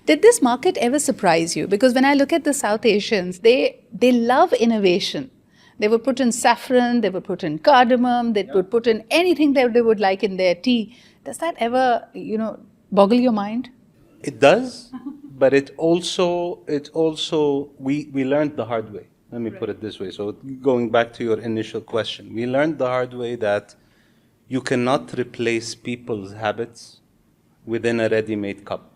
Did this market ever surprise you? Because when I look at the South Asians, they love innovation. They would put in saffron, they would put in cardamom, they would put in anything that they would like in their tea. Does that ever, boggle your mind? It does, but we learned the hard way. Let me put it this way. So going back to your initial question, we learned the hard way that you cannot replace people's habits within a ready-made cup.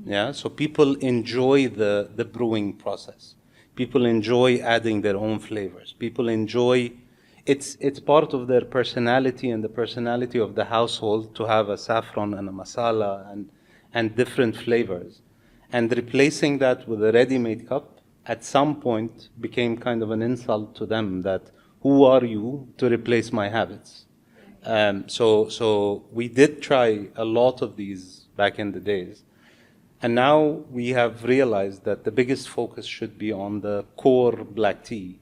Yeah, so people enjoy the brewing process. People enjoy adding their own flavors. People enjoy, it's part of their personality and the personality of the household to have a saffron and a masala and different flavors. And replacing that with a ready-made cup at some point became kind of an insult to them that, who are you to replace my habits? So we did try a lot of these back in the days. And now we have realized that the biggest focus should be on the core black tea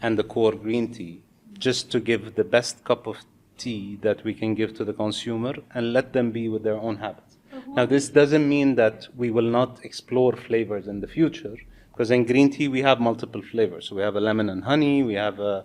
and the core green tea, just to give the best cup of tea that we can give to the consumer and let them be with their own habits. Now, this doesn't mean that we will not explore flavors in the future, because in green tea we have multiple flavors. So we have a lemon and honey, we have a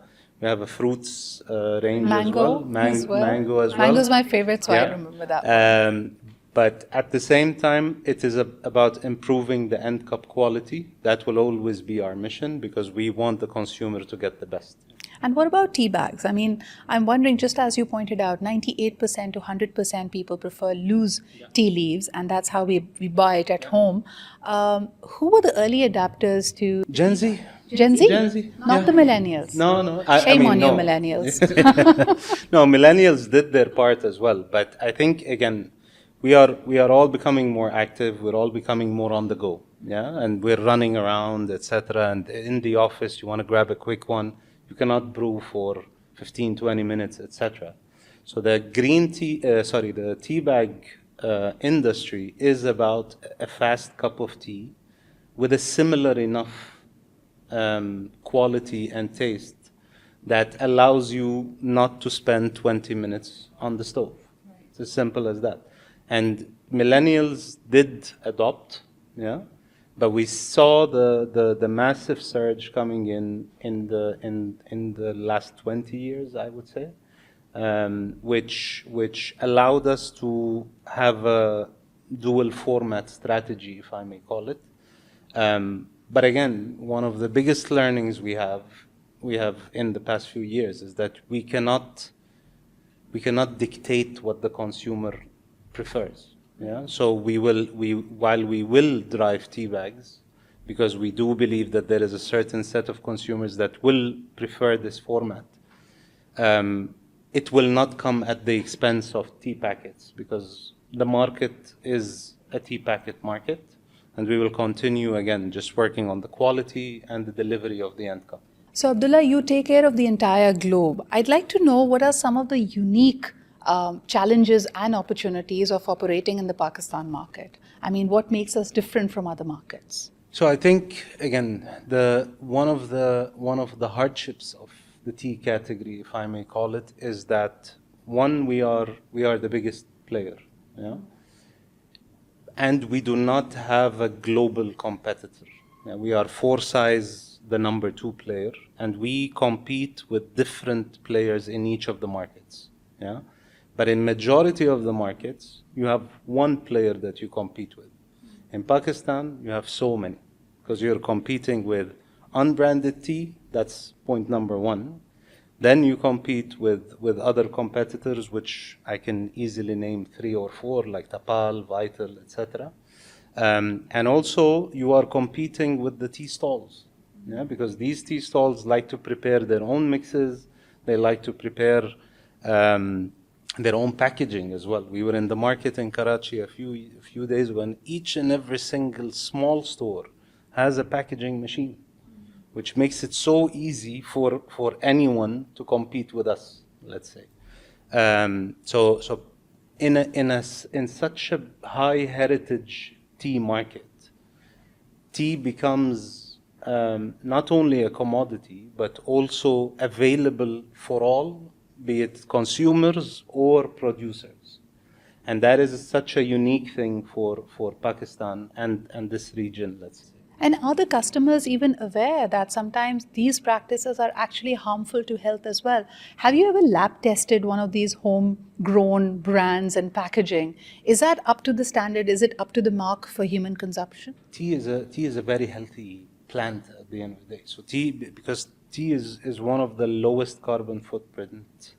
fruits range as well. Mango as well. Mango is my favorite, so I remember that one. But at the same time, it is about improving the end cup quality. That will always be our mission, because we want the consumer to get the best. And what about tea bags? I mean, I'm wondering, just as you pointed out, 98% to 100% people prefer loose tea leaves, and that's how we buy it at home. Who were the early adapters to Gen Z? Gen Z? Gen Z. Not the millennials. No. Shame on you, millennials. No, millennials did their part as well. But I think, again, we are all becoming more active. We're all becoming more on the go. Yeah, and we're running around, etc. And in the office, you want to grab a quick one. You cannot brew for 15, 20 minutes, etc. So the the tea bag industry is about a fast cup of tea with a similar enough quality and taste that allows you not to spend 20 minutes on the stove. Right. It's as simple as that. And millennials did adopt, yeah. But we saw the massive surge coming in the last 20 years, I would say, which allowed us to have a dual format strategy, if I may call it. But again, one of the biggest learnings we have in the past few years is that we cannot dictate what the consumer prefers. Yeah, so while we will drive tea bags, because we do believe that there is a certain set of consumers that will prefer this format, it will not come at the expense of tea packets, because the market is a tea packet market, and we will continue, again, just working on the quality and the delivery of the end cup. So Abdullah, you take care of the entire globe. I'd like to know, what are some of the unique challenges and opportunities of operating in the Pakistan market? I mean, what makes us different from other markets? So I think, again, one of the hardships of the tea category, if I may call it, is that one, we are the biggest player, yeah? And we do not have a global competitor. Yeah, we are for size the number 2 player, and we compete with different players in each of the markets. Yeah. But in majority of the markets, you have one player that you compete with. In Pakistan, you have so many, because you're competing with unbranded tea. That's point number 1. Then you compete with other competitors, which I can easily name 3 or 4, like Tapal, Vital, etc. And also, you are competing with the tea stalls, yeah? Because these tea stalls like to prepare their own mixes. They like to prepare their own packaging as well. We were in the market in Karachi a few days ago, and each and every single small store has a packaging machine, which makes it so easy for anyone to compete with us, let's say. So in such a high heritage tea market, tea becomes not only a commodity, but also available for all, be it consumers or producers. And that is such a unique thing for Pakistan and this region, let's say. And are the customers even aware that sometimes these practices are actually harmful to health as well? Have you ever lab tested one of these homegrown brands and packaging? Is that up to the standard? Is it up to the mark for human consumption? Tea is a very healthy plant at the end of the day. So because tea is one of the lowest carbon footprint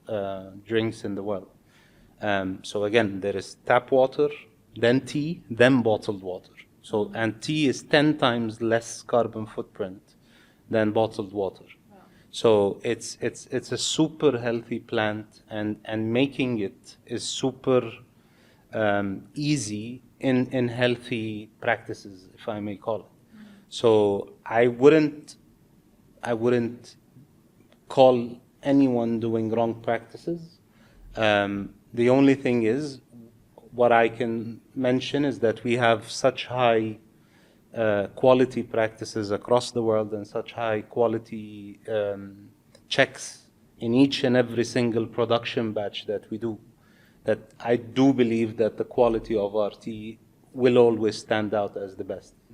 drinks in the world. So again, there is tap water, then tea, then bottled water. So, and tea is 10 times less carbon footprint than bottled water. Wow. So it's a super healthy plant, and making it is super easy in healthy practices, if I may call it. So I wouldn't call anyone doing wrong practices. The only thing is, what I can mention is that we have such high quality practices across the world and such high quality checks in each and every single production batch that we do, that I do believe that the quality of our tea will always stand out as the best.